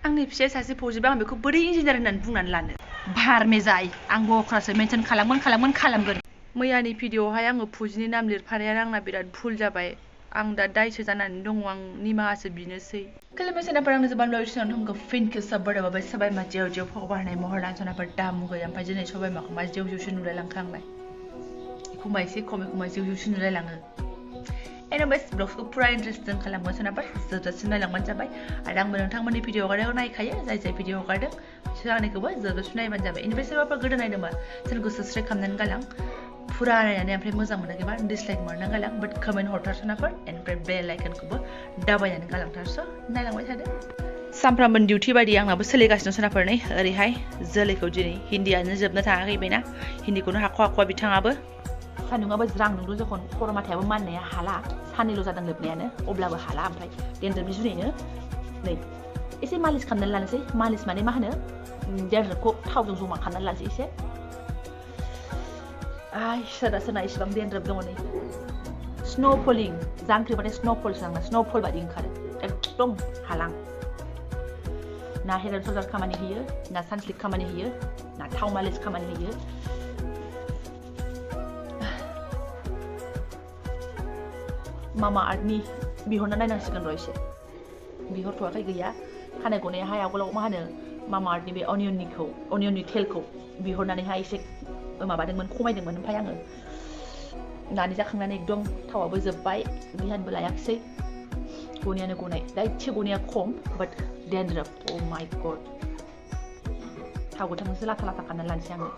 आंनि फिसाया सासे फौजिबा आं बेखौ बोरै इन्जिनियार होननानै बुंनानै लानो भारमे जाय आंबो अख्रासो मेनसन खालामगोन मैयानि भिडिअआवहाय आङो फौजिनि नाम लिरफानाया आंना बिराद भुल जाबाय आं दा दायसो जानानै दङ आं निमाहासो बिनोसै Kalamasanapar ang nasaban lo isan hangga fin ke sabar da babay sabay ma jew jew phok bar nay mohor lan sanapar damu ga yam pa jene sabay ma ma jew jew sinu lang khang lai kumai se kome kumai jew jew sinu lang anyways blog ko pura interesting kalamgo sanapar zata sinu lang man sabay adang menang thang mani video ga nai khaya jai jai video ga da sirang ko ba zata sunai man sabay anyways ba pa godan nay dama channel ko subscribe kamnan galang pura नायनानै ओमफ्राय मोजां मोनाखैबा dislike मारना गालां बाट comment हरथारसनाफोर ओमफ्राय बेल आइकनखौबो दाबायनानै गालांथारस नायलांबाय थादो सामफ्रामबो duty बायदि आंनाबो सोलिगासिनो सोनाफोर नै ओरैहाय जोलैखौ दिनै हिन्दीयानो जोबनो थाङाखैबायना हिन्दीखौनो हाखवा बिथाङाबो सान्दुङाबो ज्रां दुंदों जखन खर' माथायाबो माननाया हाला साननैल' जादों लोबनायानो अब्लाबो हाला ओमफ्राय डेन्ड्रफनि जुनैनो नै एसे मालिस खालामनानै लानोसै मालिस माने मा होनो डेन्ड्रफखौ थावजों जमा खालामनानै लानोसै एसे Ay, sana isibang dandruff dong ni. Snowfalling, jangkri bade snowfall sang snowfall badi ngkare. Ekdom halang. Na hair solder kamani hiyo, na sunslick kamani hiyo, na thau malis kamani hiyo. Mama Artni bihor na nang sikan roise. Bihor to akai gaya. Khana gone hai agolo ma hano Mama Artni be onion ni tail ko. Bihor na ni hai sik माबादोंमोन खमायदोंमोन ओमफ्राय आङो नानि जाखांनानै एकदम थावाबो जोबबाय बिहानबो लायाखिसै गनियानो गनाय दा इसे गनिया खम बाट डेन्ड्रफ अ माय गड थाव गोथांसो लाथा लाथा खानानै लानोसै आङो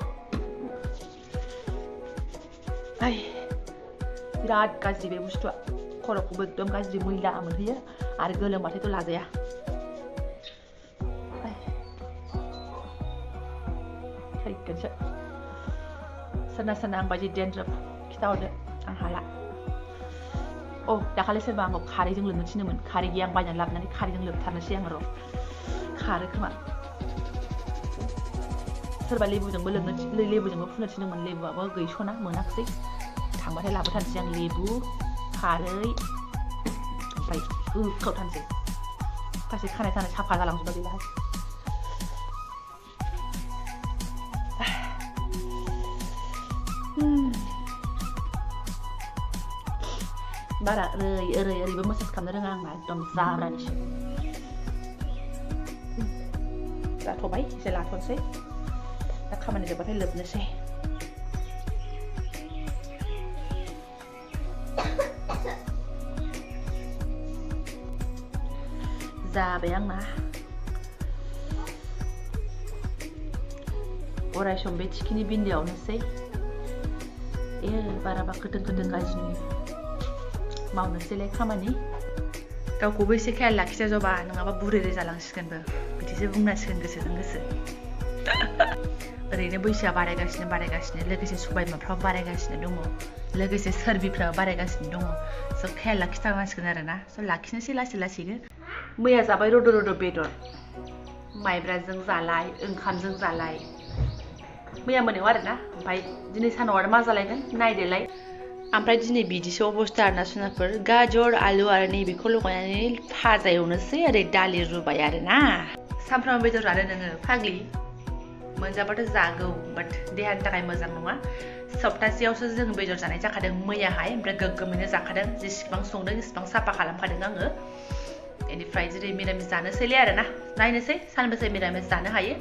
आय बिराद गाज्रि बे बुस्थुआ खर'खौबो एकदम गाज्रि मैला मोनहैयो आरो गोलोमबाथायथ' लाजाया थैगोनसो sana ang baji dandruff kita order ang hala oh dakhali serba anggo khari jeng lobno थिनोमोन khari gi ang बायनानै लाबोनानै khari jeng लोबथारनोसै आं र' खारो खोमा सोरबा लेबुजोंबो फुननो थिनोमोन लेबुआबो गैस'ना मोनाखिसै थांबाथाय लाबोथारनोसै आं लेबु खारै ओमफ्राय गोखावथारनोसै फारसे खानाय सानाय साफा जालांजोबबाय गैलाहाय बारा ओरैबो मोसाज खालामनो रोङा आंना एकदम जारानिसो जाथ'बाय एसे लाथ'नोसै दा खामानि जोबबाथाय लोबनोसै जाबाय आंना अराय सम बे थिखिनि बिन्दायावनोसै बाराबा खोथों गाज्रि मावनोसैलाय खामानि गावखौबो एसे खेयाल लाखिजा जबा नङाबा बुरैरै जालांसिगोनबो बिदिसो बुंनांसिगोन गोसोजों गोसो ओरैनो बैसोआ बारायगासिनो लोगोसे सबायमाफ्राबो बारायगासिनो दङ लोगोसे सोरबिफ्राबो बारायगासिनो दङ स' खेयाल लाखिथारनांसिगोन आरोना स' लाखिनोसै लासैनो मैया जाबाय रद' बेदर माइब्राजों जालाय ओंखामजों जालाय मैया मोनायाव आरोना ओमफ्राय दिनै सानाव आरो मा जालायगोन नायदोलाय ओमफ्राय दिनै बिदिसो अबस्था आरोना सुनाफोर गाजर आलु आरो नैबेखौ लगायनानै भाजा एवनोसै ओरै दालि रुबाय आरोना सामफ्रामबो बेदर जानो नोङो फाग्लि मोनजाबाथ' जागौ बाट देहानि थाखाय मोजां नङा सप्तासेयावसो जों बेदर जानाय जाखादों मैयाहाय ओमफ्राय गोग्गोमैनो जाखादों जेसेबां संदों एसेबां साफा खालामखादों आङो बेनिफ्राय जेरै मिरामिस जानोसैलै आरोना नायनोसै सानबेसे मिरामिस जानो हायो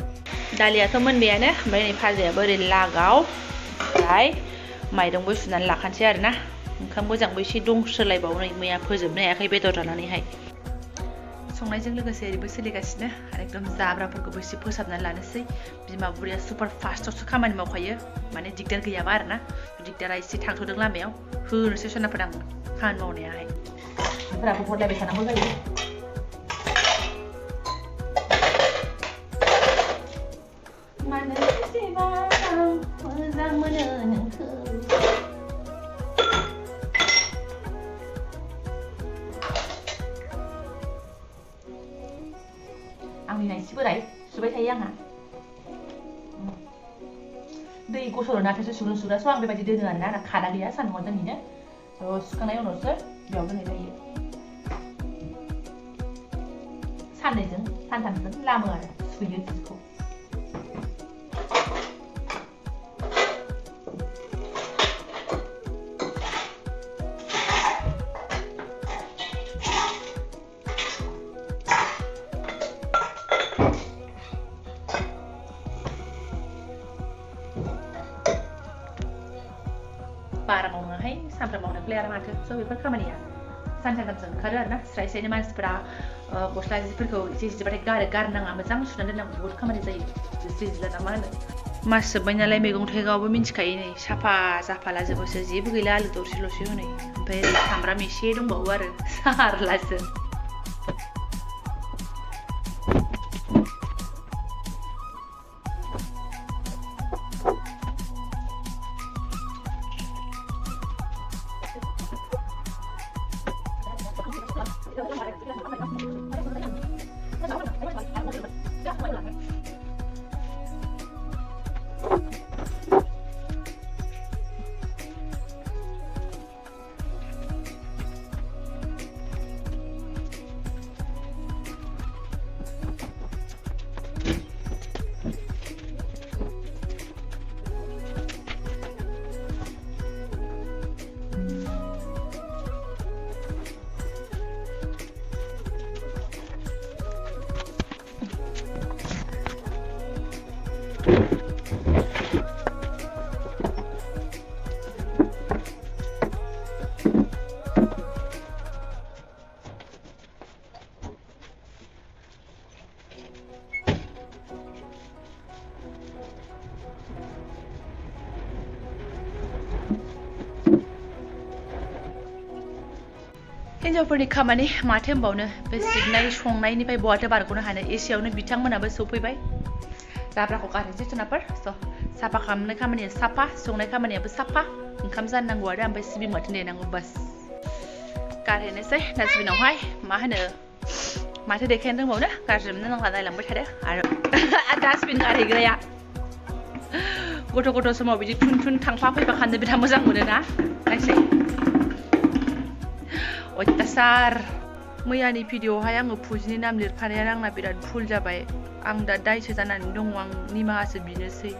दालियाथ' मोनबायानो ओमफ्राय नै भाजायाबो ओरै लागाव ओमफ्राय माइरंबो सुनानै लाखानोसै आरोना ओंखाम मोजांबो एसे दंस्रोलायबावो नै मैया फोजोबनो हायाखै बेदर जानानैहाय संनायजों लोगोसे ओरैबो सोलिगासिनो आरो एकदम जाब्राफोरखौबो एसे फोसाबनानै लानोसै बिमा बुरैया सुपार फास्टआवसो खामानि मावखायो माने दिगदार गैयाबा आरोना दिगदारा एसे थांथ'दों लामायाव होनोसै सोनाफोर आं खामानि मावनायाहाय फोराबो हरलायबाय थानांगौ जायो मोजां मोनो नोंखौ आंनि नायसि बोराय सुबाय थायो आंहा दै गसरो नाथायसो सुग्रासो आं बेबायदि दोनो आरोना खादा गैया सान्दुङाव दोनहैनो ज' सुखांनायनि उनावसो बेयाव दोननाय जायो साननैजों सानथामजों लामो आरो सुयो जिखौ बारा मावनांहाय सानफ्राम मावनो गैया आरो माथो स' बेफोर खामानिया सानथामजों ओंखारो आरोना स्राय स्रायनो मानसिफोरा गस्ला जिफोरखौ जिबाथाय गारनाङा मोजां सुनानै दोननांगौ बहुद खामानि जायो जिला ना मा होनो मास जोब्बाय नालाय मैगं थाइगंआवबो मिन्थिखायो नै साफा जाफाला जोबोसो जेबो गैला आलु दरसेल'सो हनै ओमफ्राय सामब्राम एसे दंबावो आरो सारलासो हिन्जावफोरनि खामानि माथो होनबावनो बे सिबनाय संनायनिफ्राय बहाथो बारग'नो हानो एसेयावनो बिथांमोनाबो सफैबाय जाब्राखौ गारनोसै जुनाफोर स' साफा खालामनाय खामानिया साफा संनाय खामानियाबो साफा ओंखाम जाननांगौ आरो ओमफ्राय सिबिं बाथोन देनांगौ बास गारहैनोसै डास्टबिनावहाय मा होनो माथो देखायनो रोंबावनो गारजोबनो नांला नायलांबाय थादो आरो डास्टबिन गारहैग्राया गथ' समाव बिदि थुन थुन थांफा फैफा खालामनो बिराद मोजां मोनो ना नायसै अयथासार मैयानि भिडिअ'आवहाय आङो फुजिनि नाम लिरफानाया आंना बिराद भुल जाबाय आं दा दायसो जानानै दङ आं निमाहासो बिनोसै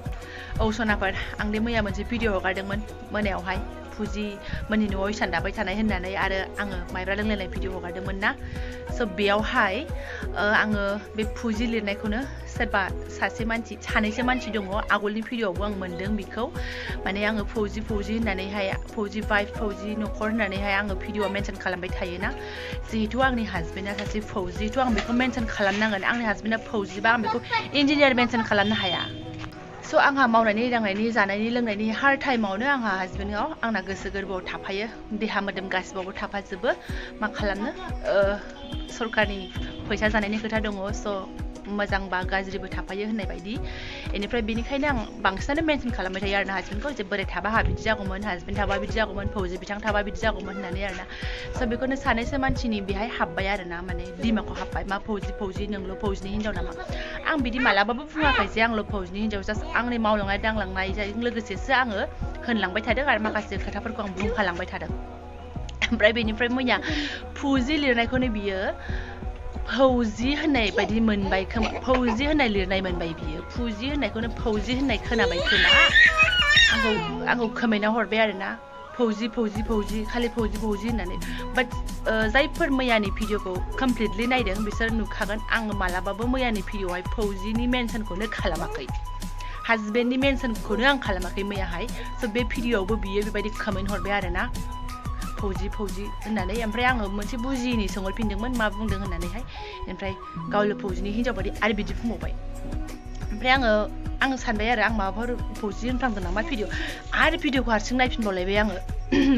औ सनाफोर आं दे मैया मोनसे भिडिअ' हगारदोंमोन मोनायावहाय फुजि मोननि न'आव इसान दाबाय थानाय होननानै आरो आङो माइब्रा लोंलायनाय भिडिअ' हगारदोंमोन ना स' बेयावहाय आङो बे फुजि लिरनायखौनो सोरबा सासे मानसि सानैसो मानसि दङ आगोलनि भिडिअ'आवबो आं मोनदों बेखौ माने आङो फौजि होननानैहाय फौजि वाइफ फौजि न'खर होननानैहाय आङो भिडिअ'आव मेनसन खालामबाय थायोना जिहेतु आंनि हासबेन्डआ सासे फौजिथ' आं बेखौ मेनसन खालामनांगोन आंनि हासबेन्डआ फौजिबा आं बेखौ इन्जिनियार मेनसन खालामनो हाया स' आंहा मावनायनि दांनायनि जानायनि लोंनायनि हार टाइमावनो आंहा हासबेन्डआव आंना गोसो गोरबोआव थाफायो देहा मोदोम गासिबावबो थाफाजोबो मा खालामनो सरकारनि फैसा जानायनि खोथा दङ स' मोजांबा गाज्रिबो थाफायो होननाय बायदि बेनिफ्राय बेनिखायनो आं बांसिनानो मेनसन खालामबाय थायो आरोना हासबेन्डखौ जे बोराय थाबा हा बिदि जागौमोन हासबेन्ड थाबा बिदि जागौमोन फौजि बिथां थाबा बिदि जागौमोन होननानै आरोना स' बेखौनो सानैसो मानसिनि बेहाय हाब्बाय आरोना माने दिमागाव हाब्बाय मा फौजि नोंल' फौजिनि हिन्जाव नामा आं बिदि मालाबाबो बुङाखै जे आंल' फौजिनि हिन्जाव जास्ट आंनि मावलांनाय दांलांनायजों लोगोसेसो आङो होनलांबाय थादों आरो माखासे खोथाफोरखौ आं बुंफालांबाय थादों ओमफ्राय बेनिफ्राय मैया फुजि लिरनायखौनो बियो फौजि होननाय बायदि मोनबाय खोमा फौजि होननाय लिरनाय मोनबाय बियो फुजि होननायखौनो फौजि होननाय खोनाबाय खोमा आंखौ खोमायना हरबाय आरोना फौजि खालि फौजि होननानै बाट जायफोर मैयानि भिडिअ'खौ कमप्लिटलि नायदों बिसोर नुखागोन आङो मालाबाबो मैयानि भिडिअ'आवहाय फौजिनि मेनसनखौनो खालामाखै हासबेन्डनि मेनसनखौनो आं खालामाखै मैयाहाय स' बे भिडिअ'आवबो बियो बेबायदि कमेन्ट हरबाय आरोना फौजि होननानै ओमफ्राय आङो मोनसे बुजियिनि सोंहरफिनदोंमोन मा बुंदों होननानैहाय ओमफ्राय गावल' फौजिनि हिन्जाव बादि आरो बिदि बुंबावबाय ओमफ्राय आङो सानबाय आरो आं माबाफोर फौजि होनफ्लांदों नामा भिडिअ' आरो भिडिअ'खौ हारसिं नायफिनबावलायबाय आङो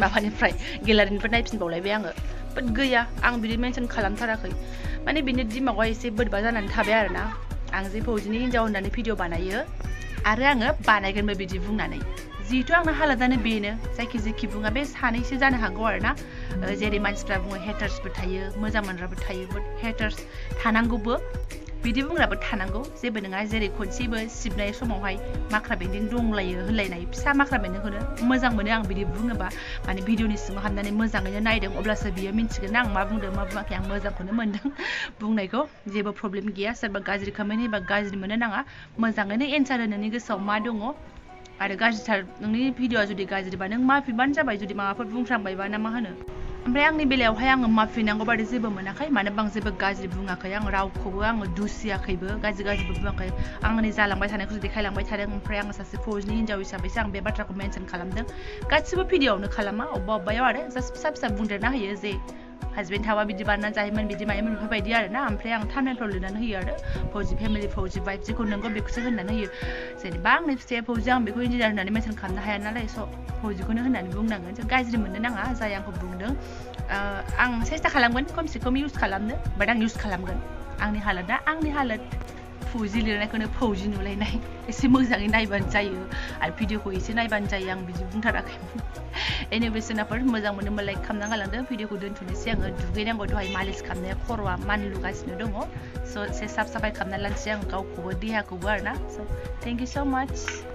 माबानिफ्राय गेलारिनिफ्राय नायफिनबावलायबाय आङो बाट गैया आं बिदि मेनसन खालामथाराखै माने बिनि दिमागाव एसे बोरैबा जानानै थाबाय आरोना आं जे फौजिनि हिन्जाव होननानै भिडिअ' बानायो आरो आङो बानायगोनबो बिदि बुंनानै जिहेतु आंना हालोदानो बेनो जायखि बुङा बे सानैसो जानो हागौ आरोना जेरै मानसिफ्रा बुङो हेटार्सबो थायो मोजां मोनग्राबो थायो बाट हेटार्स थानांगौबो बिदि बुंग्राबो थानांगौ जेबो नङा जेरै खनसेबो सिबनाय समावहाय माख्रा बेन्दों दंलायो होनलायनाय फिसा माख्रा बेन्दोंखौनो मोजां मोनो आं बिदि बुङोबा माने भिडिअनि सिङाव हाबनानै मोजाङैनो नायदों अब्लासो बियो मिन्थिगोन आं मा बुंदों मा बुङाखै आं मोजांखौनो मोनदों बुंनायखौ जेबो प्रब्लेम गैया सोरबा गाज्रि कमेन्ट होबा गाज्रि मोननो नाङा मोजाङैनो एन्सार होनो नोंनि गोसोआव मा दङ आरो गाज्रिथार नोंनि भिडिअआ जुदि गाज्रिबा नों माफिनबानो जाबाय जुदि माबाफोर बुंफ्रांबायबा ना मा होनो ओमफ्राय आंनि बेलायावहाय आङो माफिननांगौ बादि जेबो मोनाखै मानो होनबा आं जेबो गाज्रि बुङाखै आं रावखौबो आङो दुसियाखैबो गाज्रिबो बुङाखै आंनि जालांबाय थानायखौ देखायलांबाय थादों ओमफ्राय आङो सासे फौजिनि हिन्जाव हिसाबैसो आं बे बाथ्राखौ मेनसन खालामदों गासिबो भिडिअआवनो खालामा अबेबायाव आरो जास्ट फिसा बुंदेरना होयो जे हाजबेन्ड थाबा बिदि बानायना जायोमोन बिदि मायोमोन बेफोरबायदि आरो ना ओमफ्राय आं थामनेलफ्राव लिरनानै होयो आरो फौजि फेमिलि फौजि वाइफ जेखौ नंगौ बेखौसो होननानै होयो जेनेबा आंनि फिसाया फौजि आं बेखौ इन्जिनियार होननानै मेनसन खालामनो हाया नालाय स' फौजिखौनो होननानै बुंनांगोन गाज्रि मोननो नाङा जाय आंखौ बुंदों आं सेस्था खालामगोन खमसे खम इउज खालामनो बाट आं इउज खालामगोन आंनि हालोद फौजि लिरनायखौनो फौजि नुलायनाय एसे मोजाङै नायबानो जायो आरो भिडिअखौ एसे नायबानो जायो आं बिदि बुंथाराखैमोन एनिवे सोनाफोर मोजां मोनोबा लाइक खालामना गालांदों भिडिअखौ दोनथ'नोसै आङो दुगैनांगौ दहाय मालिस खालामनाया खर'आ मानलुगासिनो दङ स' एसे साफ साफाय खालामना लानोसै आं गावखौबो देहाखौबो आरोना स' थेंक इउ स' माच